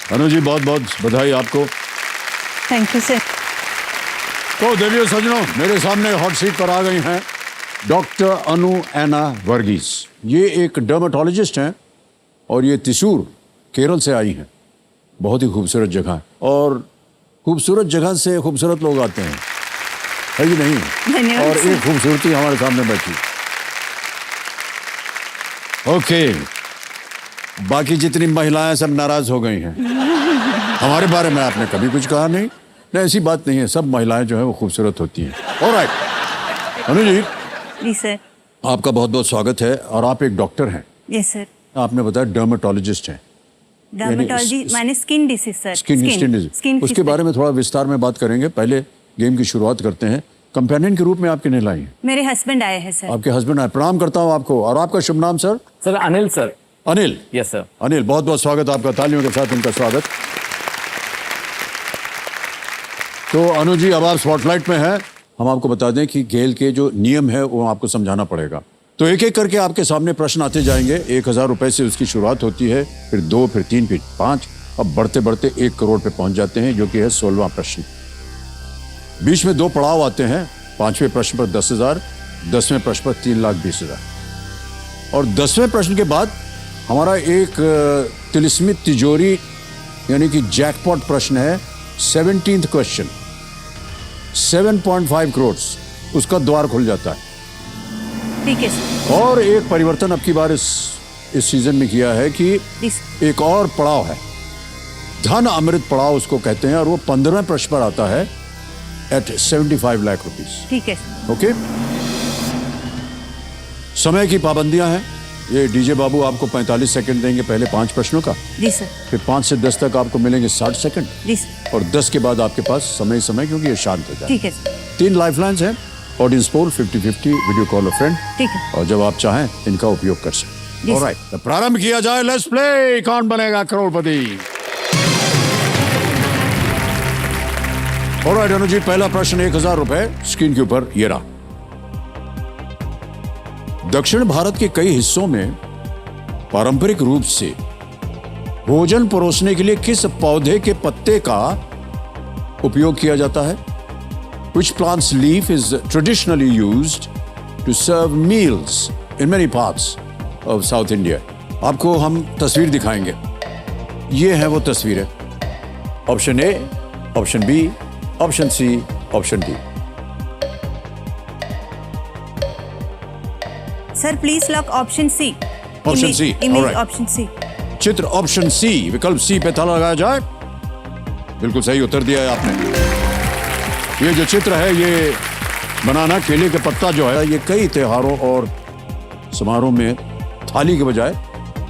अनु जी बहुत बहुत बधाई आपको। Thank you sir. तो देवियों सज्जनों, मेरे सामने हॉट सीट पर आ गई हैं डॉक्टर अनु एना वर्गीस। ये एक डर्मेटोलॉजिस्ट हैं और ये त्रिशूर केरल से आई हैं। बहुत ही खूबसूरत जगह है और खूबसूरत जगह से खूबसूरत लोग आते हैं, है कि नहीं? धन्यवाद और एक खूबसूरती हमारे सामने बैठी। ओके, बाकी जितनी महिलाएं सब नाराज हो गई हैं। हमारे बारे में आपने कभी कुछ कहा नहीं। नहीं, ऐसी बात नहीं है, सब महिलाएं जो है वो खूबसूरत होती हैं। ऑलराइट अनु जी, जी सर। आपका बहुत बहुत स्वागत है। और आप एक डॉक्टर हैं। Yes sir. आपने बताया डर्मेटोलॉजिस्ट हैं। डर्मेटोलॉजी माने skin disease sir. Skin disease, उसके बारे में थोड़ा विस्तार में बात करेंगे। पहले गेम की शुरुआत करते हैं। कंपेनियन के रूप में आपके नहीं लाई हैं? मेरे हस्बैंड आए हैं सर। आपके हस्बैंड आए, प्रणाम करता हूँ आपको। और आपका शुभ नाम sir? Sir Anil sir. Anil? Yes sir. Anil, बहुत बहुत स्वागत आपका, तालियों के साथ उनका स्वागत। तो अनु जी, अब आप स्पॉटलाइट में हैं। हम आपको बता दें कि खेल के जो नियम है वो आपको समझाना पड़ेगा। तो एक एक करके आपके सामने प्रश्न आते जाएंगे। 1000 रुपए से उसकी शुरुआत होती है, फिर 2, फिर 3, फिर 5, अब बढ़ते बढ़ते 1 करोड़ पे पहुंच जाते हैं, जो कि है 16वां प्रश्न। बीच में 2 पड़ाव आते हैं। 5वें प्रश्न पर 10,000, 10वें प्रश्न पर 3,20,000। और 10वें प्रश्न के बाद हमारा एक तिलिस्मित तिजोरी यानी कि जैकपॉट प्रश्न है। 17th क्वेश्चन, 7.5 करोड़, उसका द्वार खुल जाता है। ठीक है सर। और एक परिवर्तन अब की बार इस सीजन में किया है कि एक और पड़ाव है, धन अमृत पड़ाव उसको कहते हैं, और वो 15वें प्रश्न पर आता है एट 75 लाख रुपीस। ठीक है सर। ओके, समय की पाबंदियां हैं। ये डीजे बाबू आपको 45 सेकंड देंगे पहले 5 प्रश्नों का, जी सर। फिर 5 से 10 तक आपको मिलेंगे 60 सेकंड, जी सर। और 10 के बाद आपके पास समय क्योंकि ये शांत हो जाए। ठीक है सर। 3 लाइफलाइंस हैं। ऑडियंस पोल 50-50, वीडियो कॉल अ फ्रेंड। ठीक है। और जब आप चाहें इनका उपयोग कर सकते। ऑलराइट, तो प्रारंभ किया जाए। Let's play. कौन बनेगा करोड़पति? ऑलराइट अनु जी, पहला प्रश्न 1000 रुपए स्क्रीन के ऊपर ये रहा। दक्षिण भारत के कई हिस्सों में पारंपरिक रूप से भोजन परोसने के लिए किस पौधे के पत्ते का उपयोग किया जाता है? Which plant's leaf is traditionally used to serve meals in many parts of South India? आपको हम तस्वीर दिखाएंगे। ये है वो तस्वीर है। Option A, option B, option C, option D. Sir please lock option C. Option C, image option C. चित्र ऑप्शन सी, विकल्प सी पे ताला लगाया जाए। बिल्कुल सही उत्तर दिया है आपने। ये जो चित्र है, ये बनाना केले के पत्ता जो है, ये कई त्योहारों और समारोह में थाली के बजाय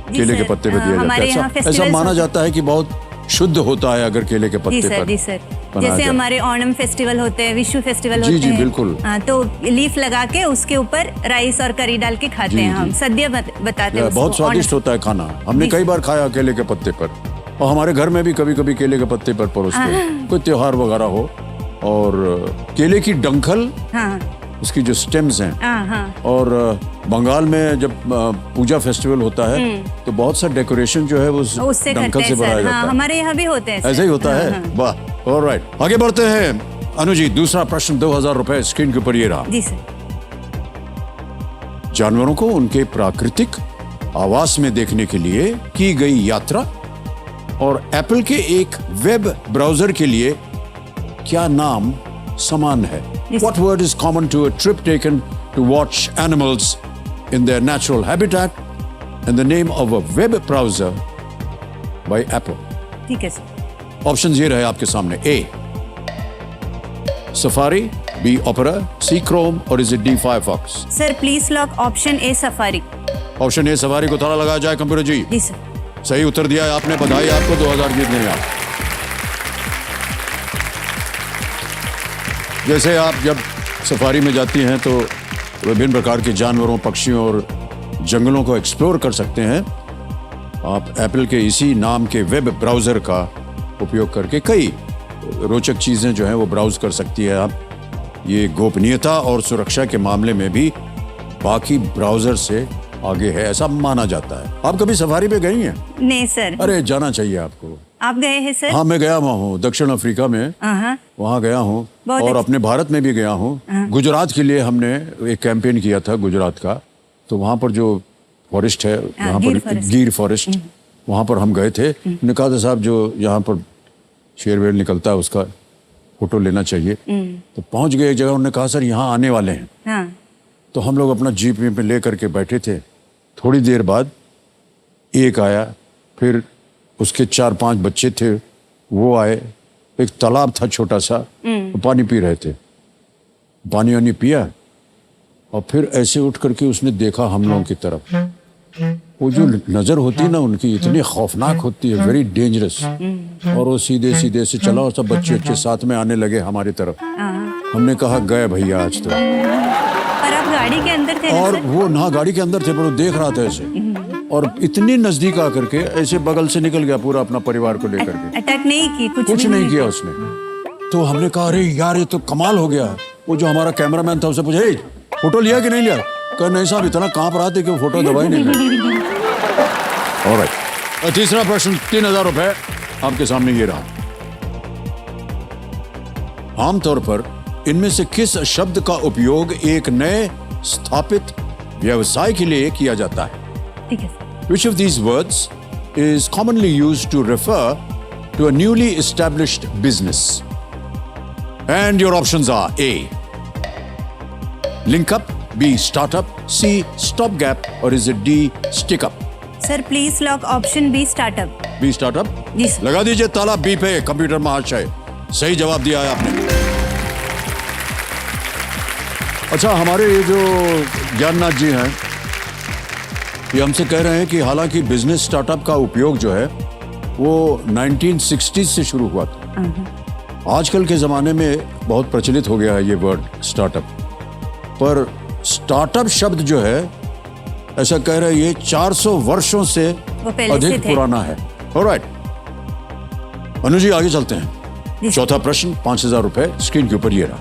केले के पत्ते पे दिया जाता है। ऐसा माना जाता है कि बहुत शुद्ध होता है अगर केले के पत्ते पर। जी सर। जैसे हमारे ओणम फेस्टिवल होते हैं, विशु फेस्टिवल होते हैं। जी बिल्कुल। तो लीफ लगा के उसके ऊपर राइस और करी डाल के खाते हैं हम। सद्य बताते हैं। बहुत स्वादिष्ट होता है खाना। हमने कई बार खाया केले के पत्ते पर, और हमारे घर में भी कभी कभी केले के पत्ते पर परोसते हैं, कोई त्योहार वगैरह हो। और केले की डंखल, उसकी जो स्टेम्स हैं, और बंगाल में जब पूजा फेस्टिवल होता है तो बहुत सा डेकोरेशन जो है वो उससे डंखल से बनाया जाता है। हमारे यहाँ भी होते हैं। ऐसा ही होता है। वाह, ऑलराइट, आगे बढ़ते हैं। अनु जी, दूसरा प्रश्न 2000 रुपए स्क्रीन के ऊपर ये रहा। जी सर। जानवरों को उनके प्राकृतिक आवास में देखने के लिए की गई यात्रा और एप्पल के एक वेब ब्राउजर के लिए क्या नाम समान है? What word is common to a trip taken to watch animals in their natural habitat and the name of a web browser by Apple? ठीक है सर। ऑप्शन ये रहे आपके सामने। A, Safari, B, Opera, C, Chrome, और is it D, Firefox? Sir please lock option A, safari. Option A, safari को ताला लगाया जाए। कंप्यूटर जी, जी सर। सही उत्तर दिया है आपने। बधाई आपको, 2000 जीत गए आप। जैसे आप जब सफारी में जाती हैं तो विभिन्न प्रकार के जानवरों, पक्षियों और जंगलों को एक्सप्लोर कर सकते हैं। आप एप्पल के इसी नाम के वेब ब्राउज़र का उपयोग करके कई रोचक चीज़ें जो हैं वो ब्राउज कर सकती है आप। ये गोपनीयता और सुरक्षा के मामले में भी बाकी ब्राउज़र से आगे है, ऐसा माना जाता है। आप कभी सफारी पे गई हैं? नहीं सर। अरे जाना चाहिए आपको। आप गए हैं सर? हाँ, मैं गया हुआ हूँ दक्षिण अफ्रीका में, हाँ, वहाँ गया हूँ। बहुत और अच्छा। अपने भारत में भी गया हूँ। गुजरात के लिए हमने एक कैंपेन किया था गुजरात का, तो वहाँ पर जो फॉरेस्ट है, यहाँ गिर पर फॉरेस्ट। गिर फॉरेस्ट, वहाँ पर हम गए थे। उन्होंने कहा था साहब जो यहाँ पर शेर वेर निकलता है उसका फोटो लेना चाहिए। तो पहुँच गए एक जगह, उन्होंने कहा सर यहाँ आने वाले हैं। हाँ, तो हम लोग अपना जीप में ले करके बैठे थे। थोड़ी देर बाद एक आया, फिर उसके 4-5 बच्चे थे, वो आए। एक तालाब था छोटा सा, वो पानी पी रहे थे। पानी वानी पिया और फिर ऐसे उठ करके उसने देखा हम लोगों की तरफ। वो जो नजर होती है ना उनकी, इतनी खौफनाक होती है, वेरी डेंजरस। और वो सीधे सीधे से चला और सब बच्चे अच्छे साथ में आने लगे हमारी तरफ। हमने कहा गए भैया आज तो। पर आप गाड़ी के अंदर थे ना और सर? वो ना गाड़ी के अंदर थे, पर वो देख रहा था ऐसे, और इतनी नजदीक आकर के ऐसे बगल से निकल गया पूरा अपना परिवार को लेकर के। अटैक नहीं की, कुछ कुछ भी नहीं किया उसने। तो हमने कहा अरे यार ये तो कमाल हो गया। वो जो हमारा कैमरामैन था उससे पूछा, "ए, फोटो लिया कि नहीं लिया?" कहा नहीं साहब, इतना कांप रहा था कि वो फोटो दबा ही नहीं लिया। ऑलराइट, तीसरा प्रश्न 3000 रुपए आपके सामने ये रहा। आमतौर पर इनमें से किस शब्द का उपयोग एक नए स्थापित व्यवसाय के लिए किया जाता है? ठीक है sir. Which of these words is commonly used to refer to a newly established business? And your options are A, link up, B, startup, C, stopgap, or is it D, stick up? Sir please lock option B, startup. B, startup? जी sir. लगा दीजिए ताला B पे, computer महाशय। सही जवाब दिया है आपने। अच्छा, हमारे ये जो ज्ञाननाथ जी हैं, ये हमसे कह रहे हैं कि हालांकि बिजनेस स्टार्टअप का उपयोग जो है वो 1960s से शुरू हुआ था। आजकल के ज़माने में बहुत प्रचलित हो गया है ये वर्ड स्टार्टअप, पर स्टार्टअप शब्द जो है ऐसा कह रहे हैं ये 400 वर्षों से वो पहले से अधिक थे। पुराना है। ऑलराइट, अनु जी आगे चलते हैं। जी। चौथा प्रश्न 5000 रुपए स्क्रीन के ऊपर ये रहा।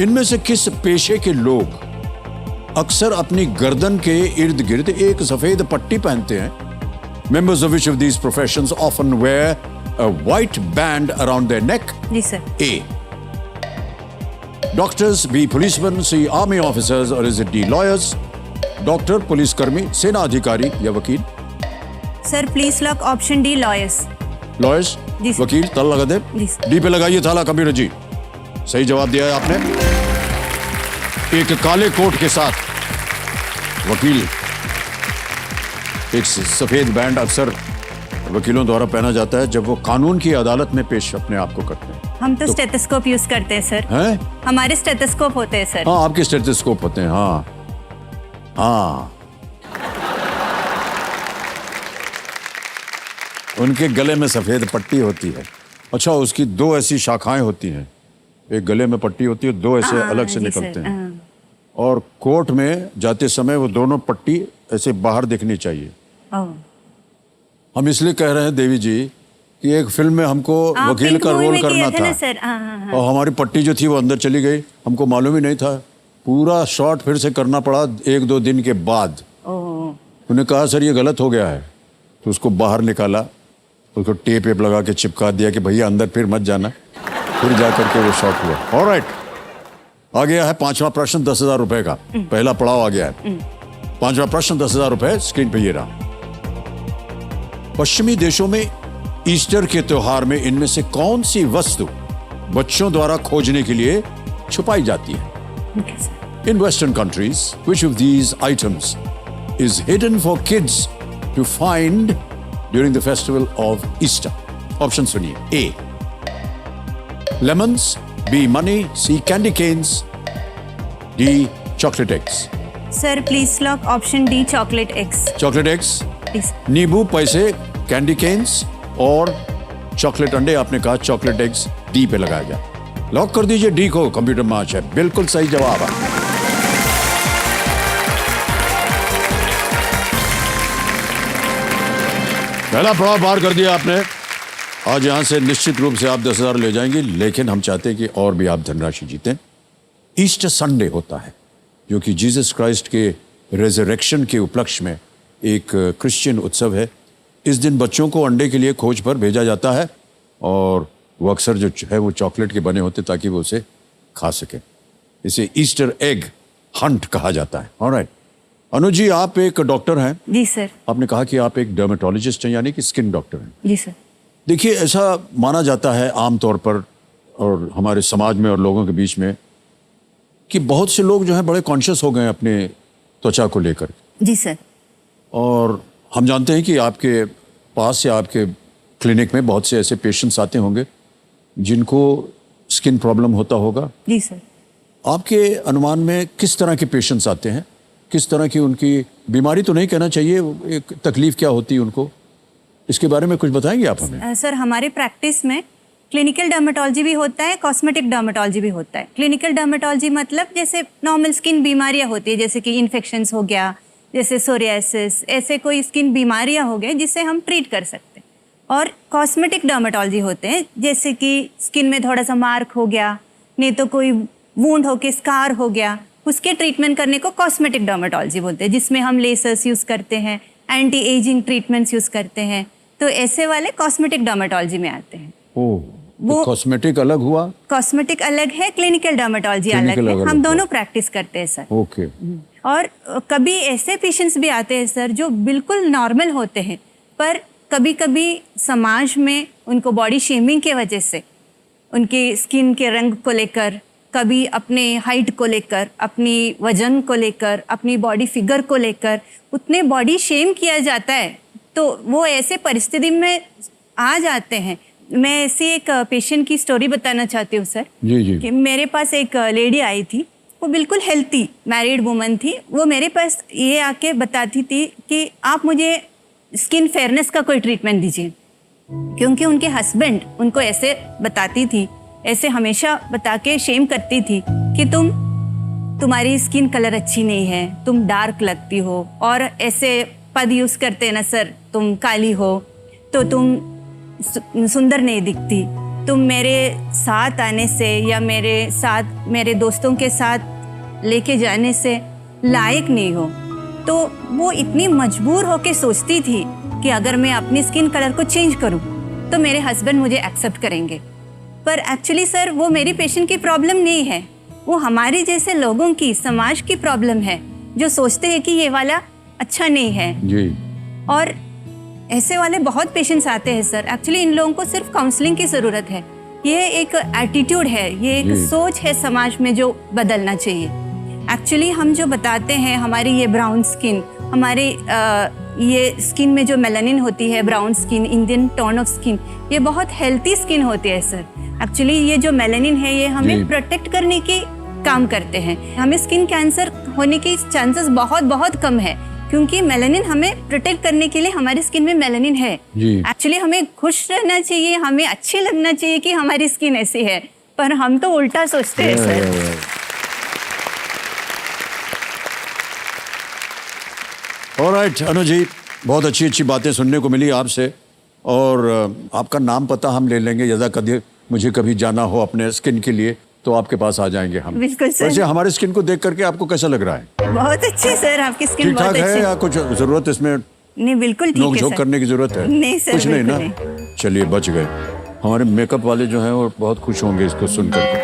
इनमें से किस पेशे के लोग अक्सर अपनी गर्दन के इर्द गिर्द एक सफेद पट्टी पहनते हैं? Members of which of these professions often wear a white band around their neck? जी sir. A, doctors, B, policemen, C, army officers, or is it D, lawyers? Doctor, पुलिसकर्मी, सेना अधिकारी या वकील? Sir please lock option D, lawyers. Lawyers, जी sir. वकील, ताला लगा दे। जी सर। डी पे लगाइए ताला कंप्यूटर जी। सही जवाब दिया है आपने। एक काले कोट के साथ वकील, एक सफेद बैंड अक्सर वकीलों द्वारा पहना जाता है जब वो कानून की अदालत में पेश अपने आप को करते हैं। हम तो स्टेथोस्कोप यूज करते हैं सर। हैं? हमारे स्टेथोस्कोप होते हैं सर। हाँ, आपके स्टेथोस्कोप होते हैं। हाँ हाँ, उनके गले में सफेद पट्टी होती है। अच्छा, उसकी 2 ऐसी शाखाएं होती हैं, एक गले में पट्टी होती है, 2 ऐसे अलग से जी निकलते सर, हैं। और कोर्ट में जाते समय वो दोनों पट्टी ऐसे बाहर दिखनी चाहिए। ओह। हम इसलिए कह रहे हैं देवी जी कि एक फिल्म में हमको वकील पिंक का मूवी रोल में किया करना था ना था, सर। हाँ। और हमारी पट्टी जो थी वो अंदर चली गई, हमको मालूम ही नहीं था। पूरा शॉट फिर से करना पड़ा 1-2 दिन के बाद। ओह। उन्होंने कहा सर ये गलत हो गया है, तो उसको बाहर निकाला, उसको टेप वेप लगा के चिपका दिया कि भैया अंदर फिर मत जाना, फिर जा करके वो शॉट हुआ। ऑलराइट, आ गया है 5वां प्रश्न 10,000 रुपए का। पहला पड़ाव आ गया है। 5वां प्रश्न 10,000 रुपए स्क्रीन पे ये रहा। पश्चिमी देशों में ईस्टर के त्योहार में इनमें से कौन सी वस्तु बच्चों द्वारा खोजने के लिए छुपाई जाती है? Okay, sir. In Western countries, which of these items is hidden for kids to find during the festival of Easter? Option सुनिए। A, lemons, B, money, C, candy canes, D, chocolate eggs. Sir please lock option D, chocolate eggs. Chocolate eggs, please. नींबू, पैसे, candy Keynes और chocolate अंडे। आपने कहा chocolate eggs, D पे लगाया गया। लॉक कर दीजिए डी को कंप्यूटर मैच है। बिल्कुल सही जवाब है। पहला पड़ाव पार कर दिया आपने। आज यहां से निश्चित रूप से आप 10,000 ले जाएंगे, लेकिन हम चाहते हैं कि और भी आप धनराशि जीतें। ईस्टर संडे होता है जो कि जीसस क्राइस्ट के रेजरेक्शन के उपलक्ष्य में एक क्रिश्चियन उत्सव है। इस दिन बच्चों को अंडे के लिए खोज पर भेजा जाता है और वो अक्सर जो है वो चॉकलेट के बने होते ताकि वो उसे खा सके। इसे ईस्टर एग हंट कहा जाता है। ऑलराइट, अनुज जी, आप एक डॉक्टर हैं। जी सर। आपने कहा कि आप एक डर्मेटोलॉजिस्ट हैं, यानी कि स्किन डॉक्टर हैं। जी सर। देखिए, ऐसा माना जाता है आमतौर पर और हमारे समाज में और लोगों के बीच में कि बहुत से लोग जो हैं बड़े कॉन्शियस हो गए हैं अपने त्वचा को लेकर। जी सर। और हम जानते हैं कि आपके पास या आपके क्लिनिक में बहुत से ऐसे पेशेंट्स आते होंगे जिनको स्किन प्रॉब्लम होता होगा। जी सर। आपके अनुमान में किस तरह के पेशेंट्स आते हैं, किस तरह की उनकी बीमारी तो नहीं कहना चाहिए, एक तकलीफ क्या होती है उनको, इसके बारे में कुछ बताएंगे आप हमें? सर, हमारे प्रैक्टिस में क्लिनिकल डर्मेटोलॉजी भी होता है, कॉस्मेटिक डर्मेटोलॉजी भी होता है। क्लिनिकल डर्मेटोलॉजी मतलब जैसे नॉर्मल स्किन बीमारियां होती है, जैसे कि इन्फेक्शंस हो गया, जैसे सोरियासिस, ऐसे कोई स्किन बीमारियां हो गए जिससे हम ट्रीट कर सकते हैं। और कॉस्मेटिक डर्मेटोलॉजी होते हैं, जैसे कि स्किन में थोड़ा सा मार्क हो गया, नहीं तो कोई वूंड हो के स्कार हो गया, उसके ट्रीटमेंट करने को कॉस्मेटिक डर्मेटोलॉजी बोलते हैं, जिसमें हम लेसर्स यूज़ करते हैं, एंटी एजिंग ट्रीटमेंट्स यूज़ करते हैं। तो ऐसे वाले कॉस्मेटिक डर्मेटोलॉजी में आते हैं। ओह, वो कॉस्मेटिक अलग हुआ, कॉस्मेटिक अलग है, क्लिनिकल डर्मेटोलॉजी अलग है। हम दोनों प्रैक्टिस करते हैं सर। ओके। और कभी ऐसे पेशेंट्स भी आते हैं सर जो बिल्कुल नॉर्मल होते हैं, पर कभी कभी समाज में उनको बॉडी शेमिंग के वजह से उनके स्किन के रंग को लेकर, कभी अपने हाइट को लेकर, अपनी वजन को लेकर, अपनी बॉडी फिगर को लेकर उतने बॉडी शेम किया जाता है, तो वो ऐसे परिस्थिति में आ जाते हैं। मैं ऐसी एक पेशेंट की स्टोरी बताना चाहती हूँ सर। जी जी। कि मेरे पास एक लेडी आई थी, वो बिल्कुल हेल्थी मैरिड वुमन थी। वो मेरे पास ये आके बताती थी कि आप मुझे स्किन फेयरनेस का कोई ट्रीटमेंट दीजिए, क्योंकि उनके हस्बैंड उनको ऐसे बताती थी, ऐसे हमेशा बता के शेम करती थी कि तुम्हारी स्किन कलर अच्छी नहीं है, तुम डार्क लगती हो, और ऐसे पद यूज़ करते हैं ना सर, तुम काली हो तो तुम सुंदर नहीं दिखती, तुम मेरे साथ आने से या मेरे साथ मेरे दोस्तों के साथ लेके जाने से लायक नहीं हो। तो वो इतनी मजबूर होके सोचती थी कि अगर मैं अपनी स्किन कलर को चेंज करूं तो मेरे हस्बैंड मुझे एक्सेप्ट करेंगे। पर एक्चुअली सर, वो मेरी पेशेंट की प्रॉब्लम नहीं है, वो हमारे जैसे लोगों की, समाज की प्रॉब्लम है, जो सोचते हैं कि ये वाला अच्छा नहीं है जी। और ऐसे वाले बहुत पेशेंट्स आते हैं सर। एक्चुअली इन लोगों को सिर्फ काउंसलिंग की ज़रूरत है। ये एक एटीट्यूड है, ये एक सोच है समाज में जो बदलना चाहिए। एक्चुअली हम जो बताते हैं, हमारी ये ब्राउन स्किन, हमारे ये स्किन में जो मेलानिन होती है, brown skin, Indian tone of skin, ये बहुत हेल्थी स्किन होती है सर। एक्चुअली ये जो मेलानिन है, ये हमें प्रोटेक्ट करने की काम करते हैं। हमें स्किन कैंसर होने की चांसेस बहुत बहुत कम है, क्योंकि मेलानिन हमें प्रोटेक्ट करने के लिए हमारी स्किन में मेलानिन है। एक्चुअली हमें खुश रहना चाहिए, हमें अच्छे लगना चाहिए कि हमारी स्किन ऐसी है, पर हम तो उल्टा सोचते हैं सर। ऑलराइट अनुज जी, बहुत अच्छी अच्छी बातें सुनने को मिली आपसे, और आपका नाम पता हम ले लेंगे। यदा कभी मुझे कभी जाना हो अपने स्किन के लिए तो आपके पास आ जाएंगे हम। बिल्कुल सर। वैसे हमारे स्किन को देख करके आपको कैसा लग रहा है? बहुत अच्छी सर, आपकी स्किन ठीक बहुत ठाक अच्छी है या कुछ जरूरत इसमें नहीं? बिल्कुल ठीक है नोक झोंक सर। करने की जरूरत है? नहीं सर, कुछ नहीं ना। बिल्कुल नहीं। चलिए, बच गए। हमारे मेकअप वाले जो हैं वो बहुत खुश होंगे इसको सुनकर।